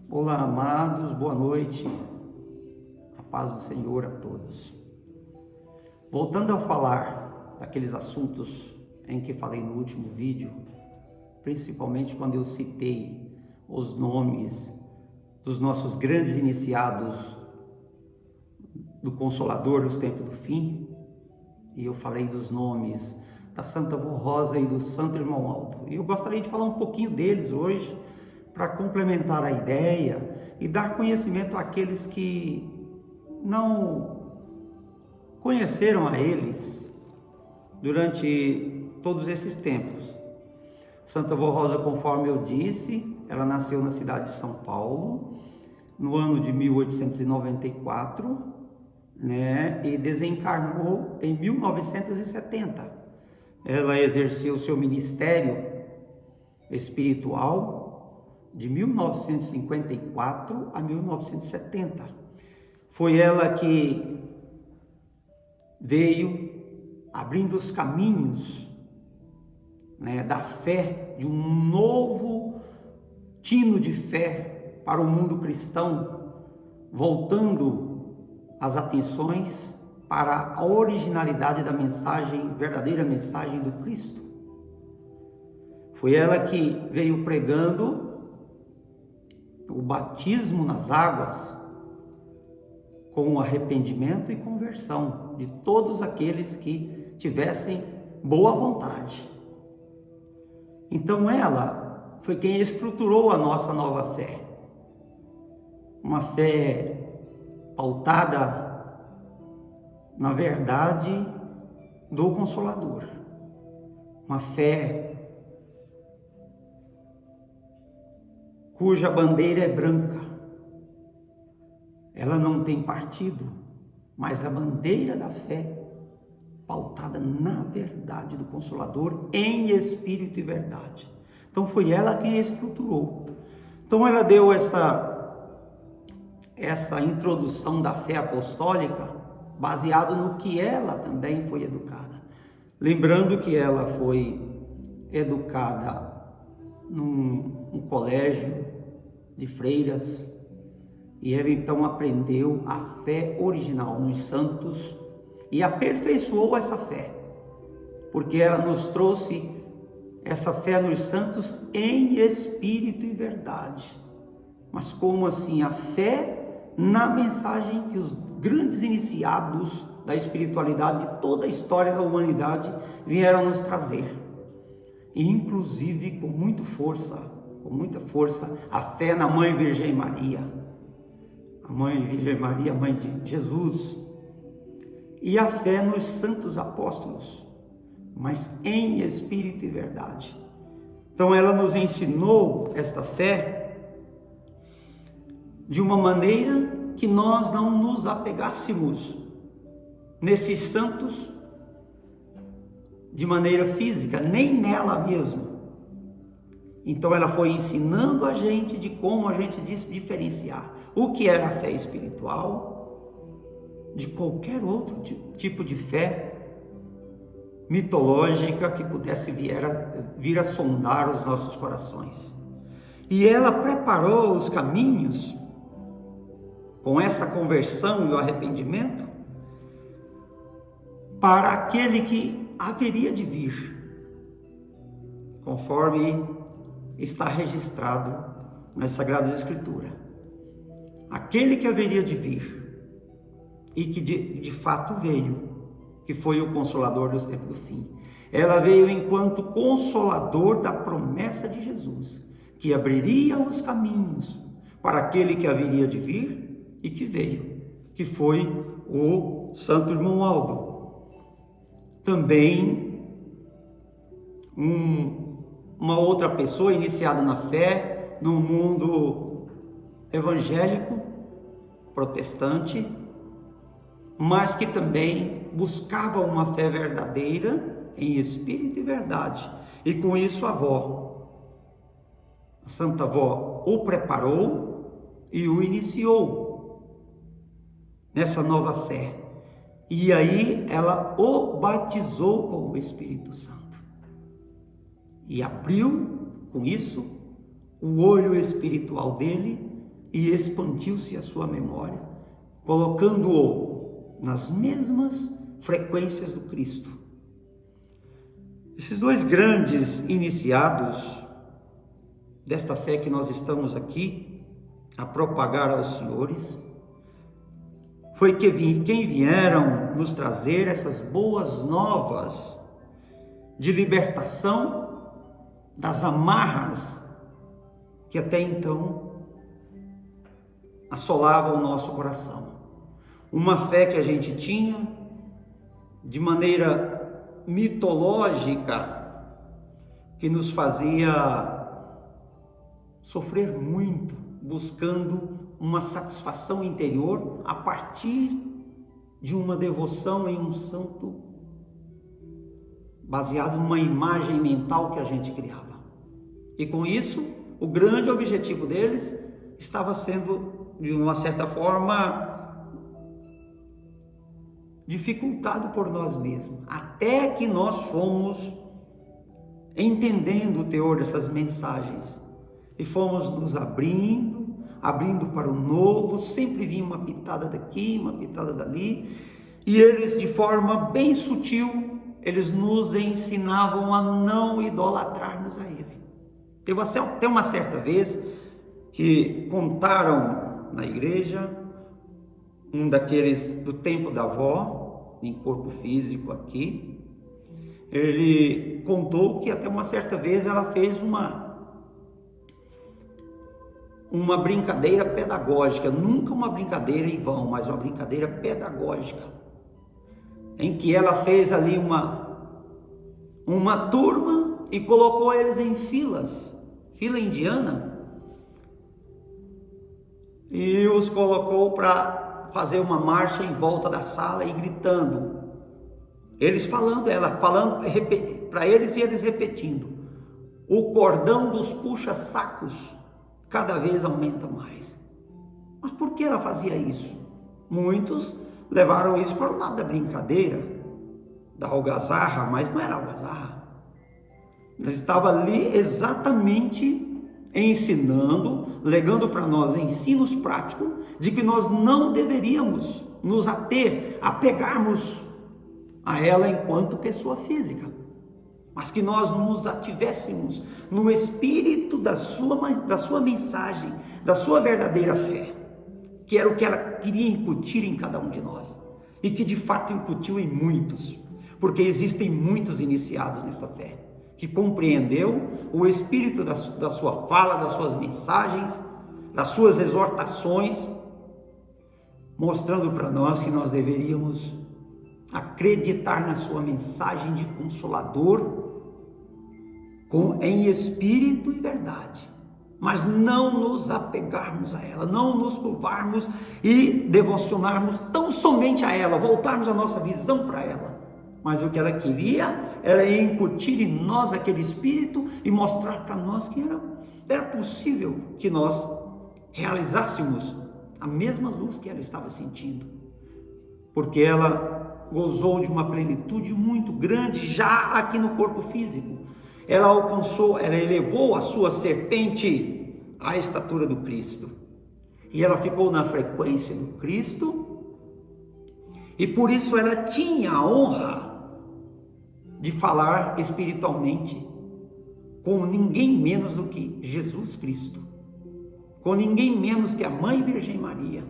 Olá, amados, boa noite. A paz do Senhor a todos. Voltando a falar daqueles assuntos em que falei no último vídeo, principalmente quando eu citei os nomes dos nossos grandes iniciados do Consolador dos Tempos do Fim, e eu falei dos nomes da Santa Vó Rosa e do Santo Irmão Aldo. E eu gostaria de falar um pouquinho deles hoje, para complementar a ideia e dar conhecimento àqueles que não conheceram a eles durante todos esses tempos. Santa Vó Rosa, conforme eu disse, ela nasceu na cidade de São Paulo, no ano de 1894, e desencarnou em 1970. Ela exerceu seu ministério espiritual de 1954 a 1970. Foi ela que veio abrindo os caminhos, da fé, de um novo tino de fé para o mundo cristão, voltando as atenções para a originalidade da mensagem, verdadeira mensagem do Cristo. Foi ela que veio pregando o batismo nas águas com arrependimento e conversão de todos aqueles que tivessem boa vontade. Então ela foi quem estruturou a nossa nova fé, uma fé pautada na verdade do Consolador, uma fé cuja bandeira é branca. Ela não tem partido, mas a bandeira da fé pautada na verdade do Consolador, em espírito e verdade. Então foi ela quem estruturou. Então ela deu essa introdução da fé apostólica baseado no que ela também foi educada. Lembrando que ela foi educada num colégio de freiras, e ela então aprendeu a fé original nos santos e aperfeiçoou essa fé, porque ela nos trouxe essa fé nos santos em espírito e verdade. Mas como assim? A fé na mensagem que os grandes iniciados da espiritualidade de toda a história da humanidade vieram nos trazer. E inclusive com muita força, a fé na Mãe Virgem Maria, a Mãe Virgem Maria, Mãe de Jesus, e a fé nos santos apóstolos, mas em espírito e verdade. Então ela nos ensinou esta fé de uma maneira que nós não nos apegássemos nesses santos de maneira física, nem nela mesmo. Então ela foi ensinando a gente de como a gente diferenciar o que era a fé espiritual de qualquer outro tipo de fé mitológica que pudesse vir a sondar os nossos corações. E ela preparou os caminhos com essa conversão e o arrependimento para aquele que haveria de vir, conforme está registrado nas Sagradas Escrituras. Aquele que haveria de vir e que de fato veio, que foi o Consolador dos Tempos do Fim. Ela veio enquanto Consolador da promessa de Jesus, que abriria os caminhos para aquele que haveria de vir e que veio, que foi o Santo Irmão Aldo. Também uma outra pessoa iniciada na fé no mundo evangélico, protestante, mas que também buscava uma fé verdadeira em espírito e verdade. E com isso a Santa Vó, o preparou e o iniciou nessa nova fé. E aí ela o batizou com o Espírito Santo. E abriu, com isso, o olho espiritual dele e expandiu-se a sua memória, colocando-o nas mesmas frequências do Cristo. Esses dois grandes iniciados desta fé que nós estamos aqui a propagar aos senhores, foi quem vieram nos trazer essas boas novas de libertação das amarras que até então assolavam o nosso coração. Uma fé que a gente tinha de maneira mitológica, que nos fazia sofrer muito, buscando uma satisfação interior a partir de uma devoção em um santo, baseado numa imagem mental que a gente criava. E com isso, o grande objetivo deles estava sendo, de uma certa forma, dificultado por nós mesmos, até que nós fomos entendendo o teor dessas mensagens e fomos nos abrindo para o novo. Sempre vinha uma pitada daqui, uma pitada dali, e eles, de forma bem sutil, eles nos ensinavam a não idolatrarmos a Ele. Tem uma certa vez que contaram na igreja, um daqueles do tempo da avó, em corpo físico aqui, ele contou que até uma certa vez ela fez uma brincadeira pedagógica, nunca uma brincadeira em vão, mas uma brincadeira pedagógica, em que ela fez ali uma turma e colocou eles em fila indiana, e os colocou para fazer uma marcha em volta da sala e gritando, ela falando para eles e eles repetindo: o cordão dos puxa-sacos cada vez aumenta mais. Mas por que ela fazia isso? Muitos levaram isso para o lado da brincadeira, da algazarra, mas não era algazarra. Ela estava ali exatamente ensinando, legando para nós ensinos práticos de que nós não deveríamos nos apegarmos a ela enquanto pessoa física, mas que nós nos ativéssemos no espírito da sua mensagem, da sua verdadeira fé, que era o que ela queria incutir em cada um de nós, e que de fato incutiu em muitos, porque existem muitos iniciados nessa fé, que compreendeu o espírito da sua fala, das suas mensagens, das suas exortações, mostrando para nós que nós deveríamos acreditar na sua mensagem de consolador, em espírito e verdade, mas não nos apegarmos a ela, não nos curvarmos e devocionarmos tão somente a ela, voltarmos a nossa visão para ela. Mas o que ela queria era incutir em nós aquele espírito e mostrar para nós que era possível que nós realizássemos a mesma luz que ela estava sentindo, porque ela gozou de uma plenitude muito grande já aqui no corpo físico. Ela elevou a sua serpente à estatura do Cristo, e ela ficou na frequência do Cristo, e por isso ela tinha a honra de falar espiritualmente com ninguém menos do que Jesus Cristo, com ninguém menos que a Mãe Virgem Maria,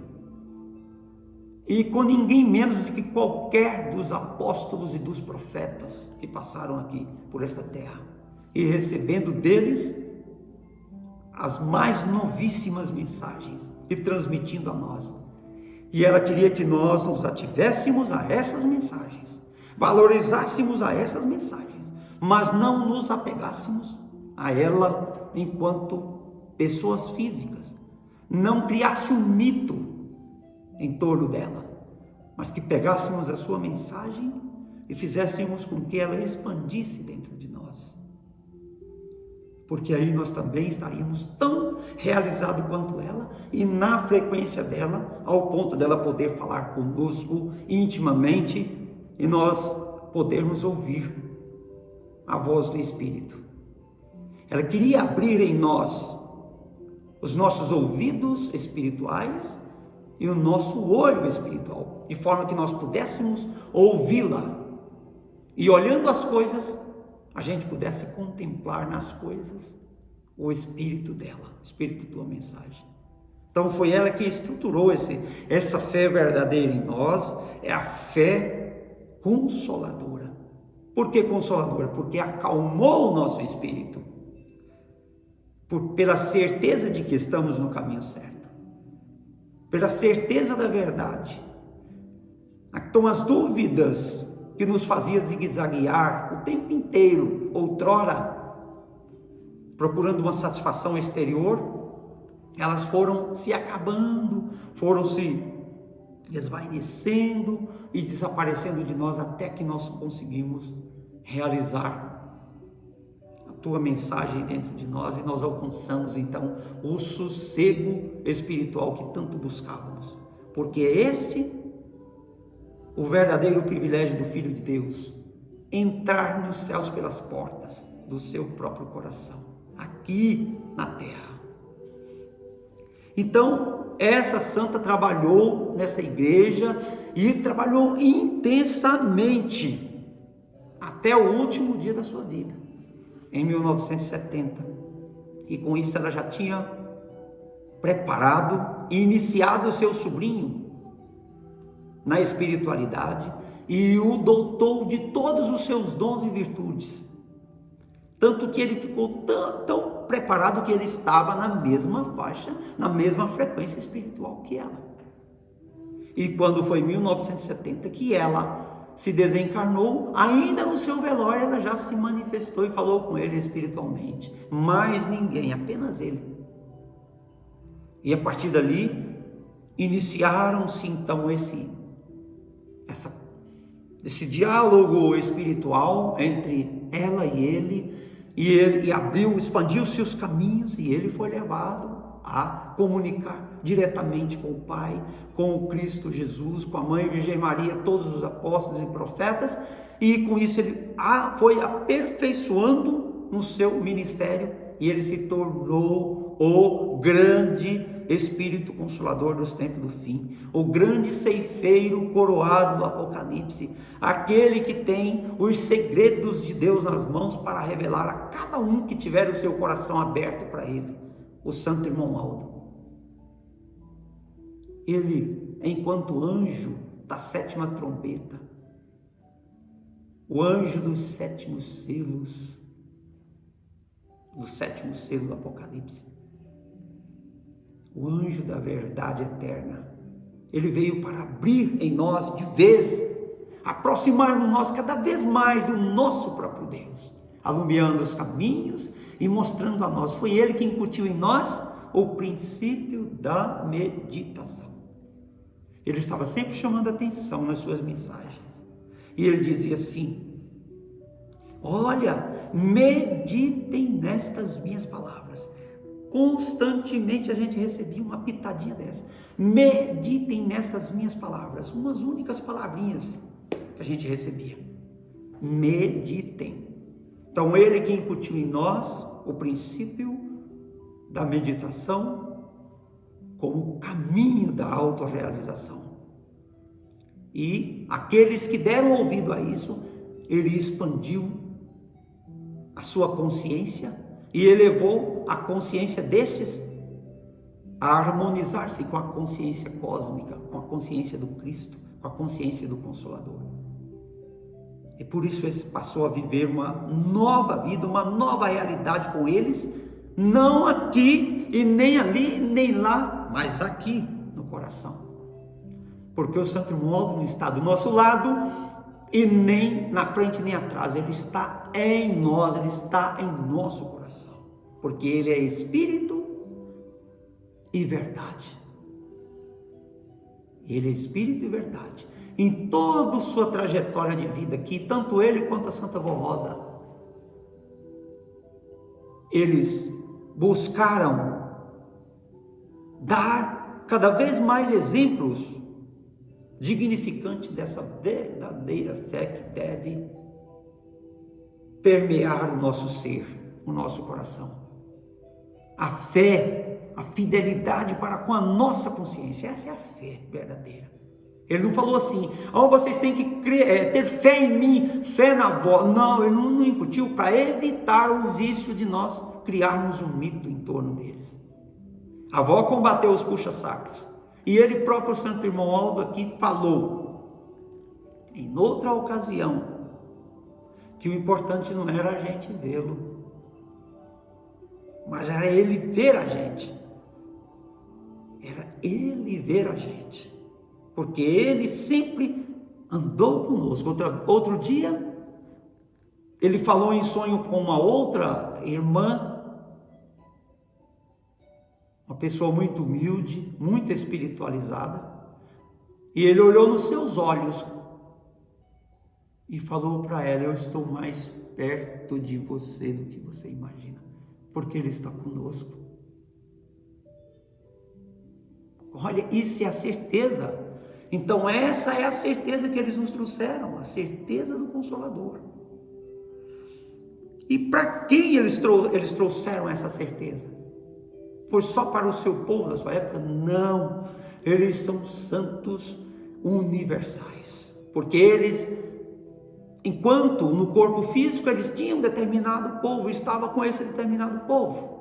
e com ninguém menos do que qualquer dos apóstolos e dos profetas que passaram aqui por esta terra, e recebendo deles as mais novíssimas mensagens e transmitindo a nós. E ela queria que nós nos ativéssemos a essas mensagens, valorizássemos a essas mensagens, mas não nos apegássemos a ela enquanto pessoas físicas, não criasse um mito em torno dela, mas que pegássemos a sua mensagem e fizéssemos com que ela expandisse dentro de nós, porque aí nós também estaríamos tão realizados quanto ela e na frequência dela, ao ponto dela poder falar conosco intimamente e nós podermos ouvir a voz do Espírito. Ela queria abrir em nós os nossos ouvidos espirituais e o nosso olho espiritual, de forma que nós pudéssemos ouvi-la e, olhando as coisas, a gente pudesse contemplar nas coisas o espírito dela, o espírito da tua mensagem. Então foi ela que estruturou essa fé verdadeira em nós, é a fé consoladora. Por que consoladora? Porque acalmou o nosso espírito, pela certeza de que estamos no caminho certo, pela certeza da verdade. Então as dúvidas que nos fazia zigue-zaguear o tempo inteiro, outrora, procurando uma satisfação exterior, elas foram se acabando, foram se desvanecendo e desaparecendo de nós, até que nós conseguimos realizar a tua mensagem dentro de nós, e nós alcançamos então o sossego espiritual que tanto buscávamos, porque é este o verdadeiro privilégio do Filho de Deus: entrar nos céus pelas portas do seu próprio coração, aqui na terra. Então, essa santa trabalhou nessa igreja e trabalhou intensamente até o último dia da sua vida, em 1970. E com isso ela já tinha preparado e iniciado o seu sobrinho na espiritualidade e o dotou de todos os seus dons e virtudes, tanto que ele ficou tão preparado que ele estava na mesma faixa, na mesma frequência espiritual que ela. E quando foi em 1970 que ela se desencarnou, ainda no seu velório ela já se manifestou e falou com ele espiritualmente. Mais ninguém, apenas ele. E a partir dali iniciaram-se então esse diálogo espiritual entre ela e ele expandiu-se os caminhos, e ele foi levado a comunicar diretamente com o Pai, com o Cristo Jesus, com a Mãe Virgem Maria, todos os apóstolos e profetas, e com isso ele foi aperfeiçoando no seu ministério, e ele se tornou o grande Espírito Consolador dos tempos do fim, o grande ceifeiro coroado do Apocalipse, aquele que tem os segredos de Deus nas mãos para revelar a cada um que tiver o seu coração aberto para ele, o santo irmão Aldo. Ele, enquanto anjo da sétima trombeta, o anjo dos sétimos selos, do sétimo selo do Apocalipse, o anjo da verdade eterna, ele veio para abrir em nós de vez, aproximar-nos nós cada vez mais do nosso próprio Deus, alumiando os caminhos e mostrando a nós. Foi ele que incutiu em nós o princípio da meditação. Ele estava sempre chamando a atenção nas suas mensagens, e ele dizia assim: olha, meditem nestas minhas palavras. Constantemente a gente recebia uma pitadinha dessa: meditem nessas minhas palavras, umas únicas palavrinhas que a gente recebia. Meditem. Então ele que incutiu em nós o princípio da meditação como caminho da autorrealização. E aqueles que deram ouvido a isso, ele expandiu a sua consciência e elevou a consciência destes a harmonizar-se com a consciência cósmica, com a consciência do Cristo, com a consciência do Consolador. E por isso ele passou a viver uma nova vida, uma nova realidade com eles, não aqui e nem ali, nem lá, mas aqui no coração. Porque o Santo Irmão Aldo não está do nosso lado, e nem na frente nem atrás, ele está em nós, ele está em nosso coração, porque ele é Espírito e verdade. Ele é Espírito e verdade. Em toda a sua trajetória de vida aqui, tanto ele quanto a Santa Vó Rosa, eles buscaram dar cada vez mais exemplos dignificante dessa verdadeira fé que deve permear o nosso ser, o nosso coração. A fé a fidelidade para com a nossa consciência. Essa é a fé verdadeira. Ele não falou assim, vocês têm que ter fé em mim, fé na avó. Não, ele não incutiu para evitar o vício de nós criarmos um mito em torno deles. A avó combateu os puxa-sacos. E ele próprio, Santo Irmão Aldo, aqui falou, em outra ocasião, que o importante não era a gente vê-lo, mas era ele ver a gente. Era ele ver a gente. Porque ele sempre andou conosco. Outro dia, ele falou em sonho com uma outra irmã, uma pessoa muito humilde, muito espiritualizada, e ele olhou nos seus olhos e falou para ela: eu estou mais perto de você do que você imagina, porque Ele está conosco. Olha, isso é a certeza. Então essa é a certeza que eles nos trouxeram, a certeza do Consolador. E para quem eles trouxeram essa certeza? Foi só para o seu povo da sua época? Não, eles são santos universais, porque eles, enquanto no corpo físico eles tinham determinado povo, estava com esse determinado povo.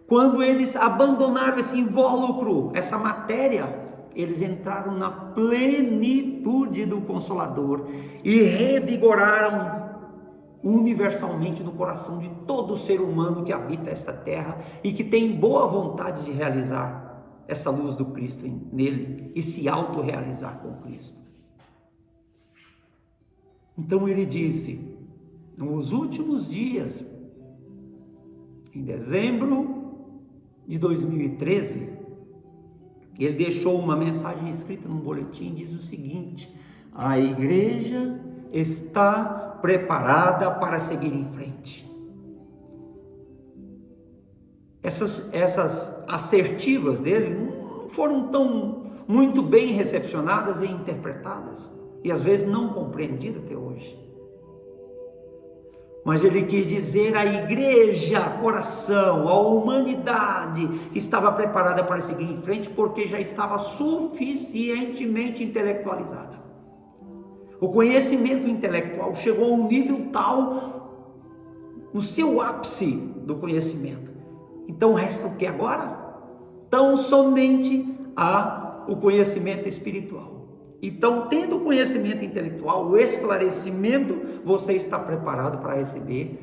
Quando eles abandonaram esse invólucro, essa matéria, eles entraram na plenitude do Consolador e revigoraram universalmente no coração de todo ser humano que habita esta terra e que tem boa vontade de realizar essa luz do Cristo nele e se autorrealizar com Cristo. Então ele disse, nos últimos dias, em dezembro de 2013, ele deixou uma mensagem escrita num boletim, diz o seguinte: a igreja está preparada para seguir em frente. Essas assertivas dele não foram muito bem recepcionadas e interpretadas, e às vezes não compreendidas até hoje. Mas ele quis dizer à igreja, coração, à humanidade, que estava preparada para seguir em frente, porque já estava suficientemente intelectualizada. O conhecimento intelectual chegou a um nível tal, no seu ápice do conhecimento. Então resta o que agora? Tão somente o conhecimento espiritual. Então, tendo o conhecimento intelectual, o esclarecimento, você está preparado para receber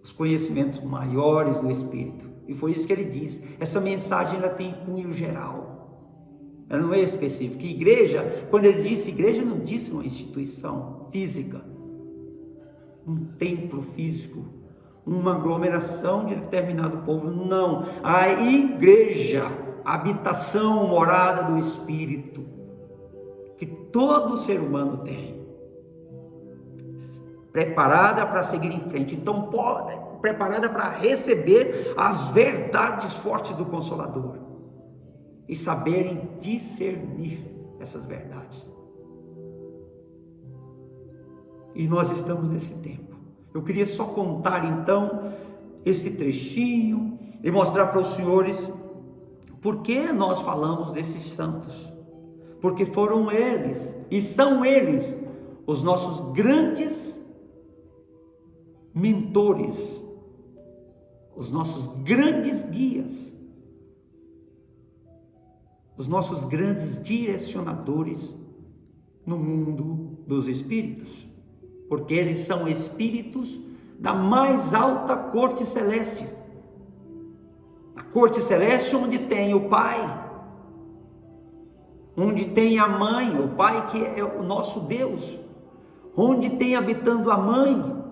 os conhecimentos maiores do Espírito. E foi isso que ele diz. Essa mensagem ela tem cunho geral, ela não é específica. Igreja, quando ele disse igreja, não disse uma instituição física, um templo físico, uma aglomeração de determinado povo. Não, a igreja, a habitação, morada do Espírito, que todo ser humano tem, preparada para seguir em frente. Então, preparada para receber as verdades fortes do Consolador e saberem discernir essas verdades. E nós estamos nesse tempo. Eu queria só contar então esse trechinho e mostrar para os senhores por que nós falamos desses santos. Porque foram eles, e são eles, os nossos grandes mentores, os nossos grandes guias, os nossos grandes direcionadores no mundo dos espíritos. Porque eles são espíritos da mais alta corte celeste. A corte celeste onde tem o Pai, onde tem a mãe, o Pai que é o nosso Deus, onde tem habitando a mãe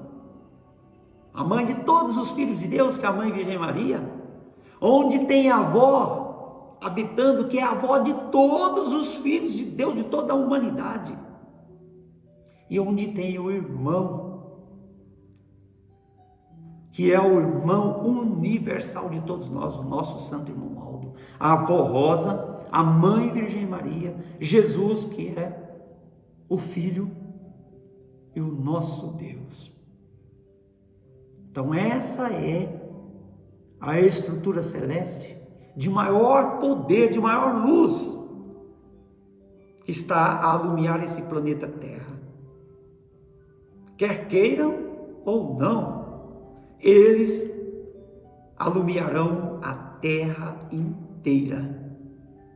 de todos os filhos de Deus, que é a Mãe Virgem Maria, onde tem a avó habitando, que é a avó de todos os filhos de Deus, de toda a humanidade, e onde tem o irmão, que é o irmão universal de todos nós, o nosso Santo Irmão Aldo, a avó Rosa, a Mãe Virgem Maria, Jesus, que é o Filho e o nosso Deus. Então essa é a estrutura celeste, de maior poder, de maior luz, que está a alumiar esse planeta Terra. Quer queiram ou não, eles alumiarão a Terra inteira,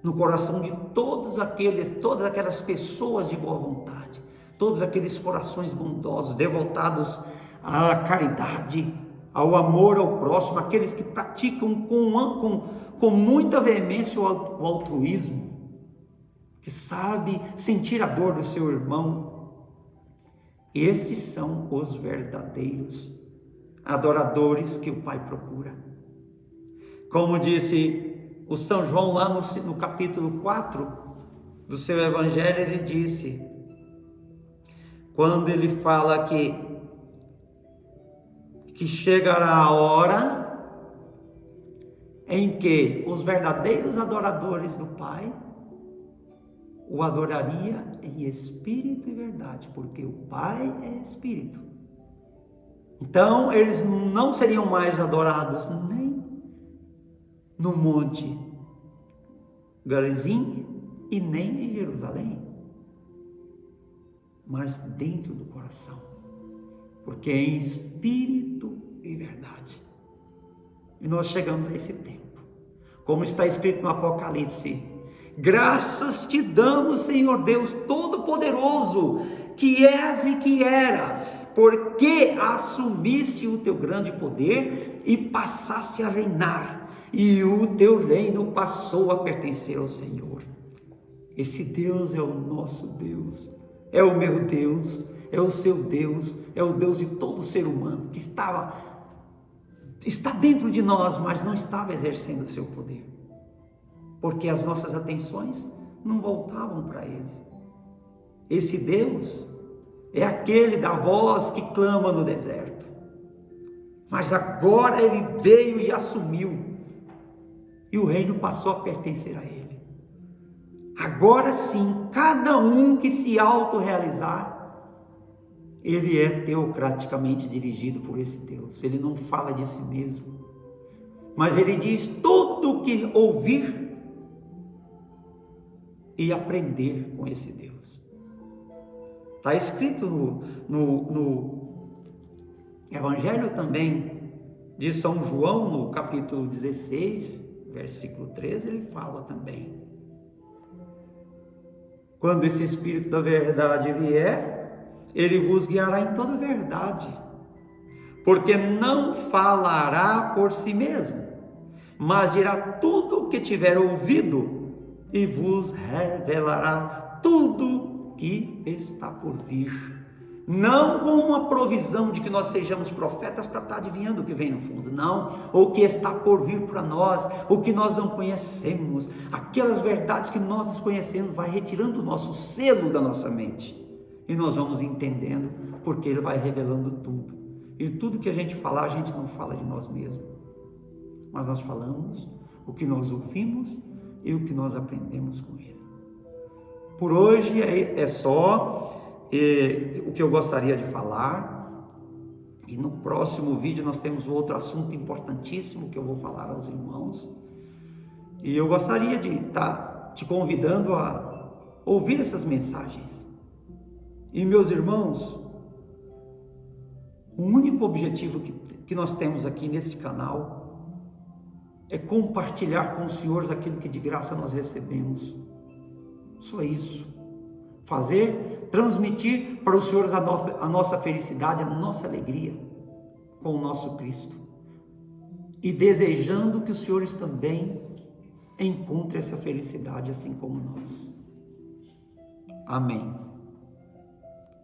no coração de todas aquelas pessoas de boa vontade, todos aqueles corações bondosos, devotados à caridade, ao amor ao próximo, aqueles que praticam com muita veemência o altruísmo, que sabe sentir a dor do seu irmão. Estes são os verdadeiros adoradores que o Pai procura. Como disse o São João lá no capítulo 4 do seu Evangelho, ele disse, quando ele fala que chegará a hora em que os verdadeiros adoradores do Pai o adoraria em espírito e verdade, porque o Pai é espírito. Então eles não seriam mais adorados nem no Monte Garizim e nem em Jerusalém, mas dentro do coração, porque é em espírito e verdade. E nós chegamos a esse tempo, como está escrito no Apocalipse: graças te damos, Senhor Deus Todo-Poderoso, que és e que eras, porque assumiste o teu grande poder e passaste a reinar, e o teu reino passou a pertencer ao Senhor. Esse Deus é o nosso Deus, é o meu Deus, é o seu Deus, é o Deus de todo ser humano, que está dentro de nós, mas não estava exercendo o seu poder, porque as nossas atenções não voltavam para eles. Esse Deus é aquele da voz que clama no deserto, mas agora ele veio e assumiu, e o reino passou a pertencer a ele. Agora sim, cada um que se autorrealizar, ele é teocraticamente dirigido por esse Deus. Ele não fala de si mesmo, mas ele diz tudo o que ouvir e aprender com esse Deus. Está escrito no Evangelho também de São João, no capítulo 16, versículo 13, ele fala também: quando esse Espírito da verdade vier, ele vos guiará em toda a verdade, porque não falará por si mesmo, mas dirá tudo o que tiver ouvido e vos revelará tudo que está por vir. Não com uma provisão de que nós sejamos profetas para estar adivinhando o que vem no fundo, não, ou o que está por vir para nós, o que nós não conhecemos, aquelas verdades que nós desconhecemos, vai retirando o nosso selo da nossa mente, e nós vamos entendendo, porque ele vai revelando tudo. E tudo que a gente falar, a gente não fala de nós mesmos, mas nós falamos o que nós ouvimos e o que nós aprendemos com ele. Por hoje é só o que eu gostaria de falar, e no próximo vídeo nós temos outro assunto importantíssimo que eu vou falar aos irmãos, e eu gostaria de estar te convidando a ouvir essas mensagens. E meus irmãos, o único objetivo que nós temos aqui neste canal é compartilhar com os senhores aquilo que de graça nós recebemos. Só isso. Transmitir para os senhores a nossa felicidade, a nossa alegria com o nosso Cristo, e desejando que os senhores também encontrem essa felicidade assim como nós. Amém.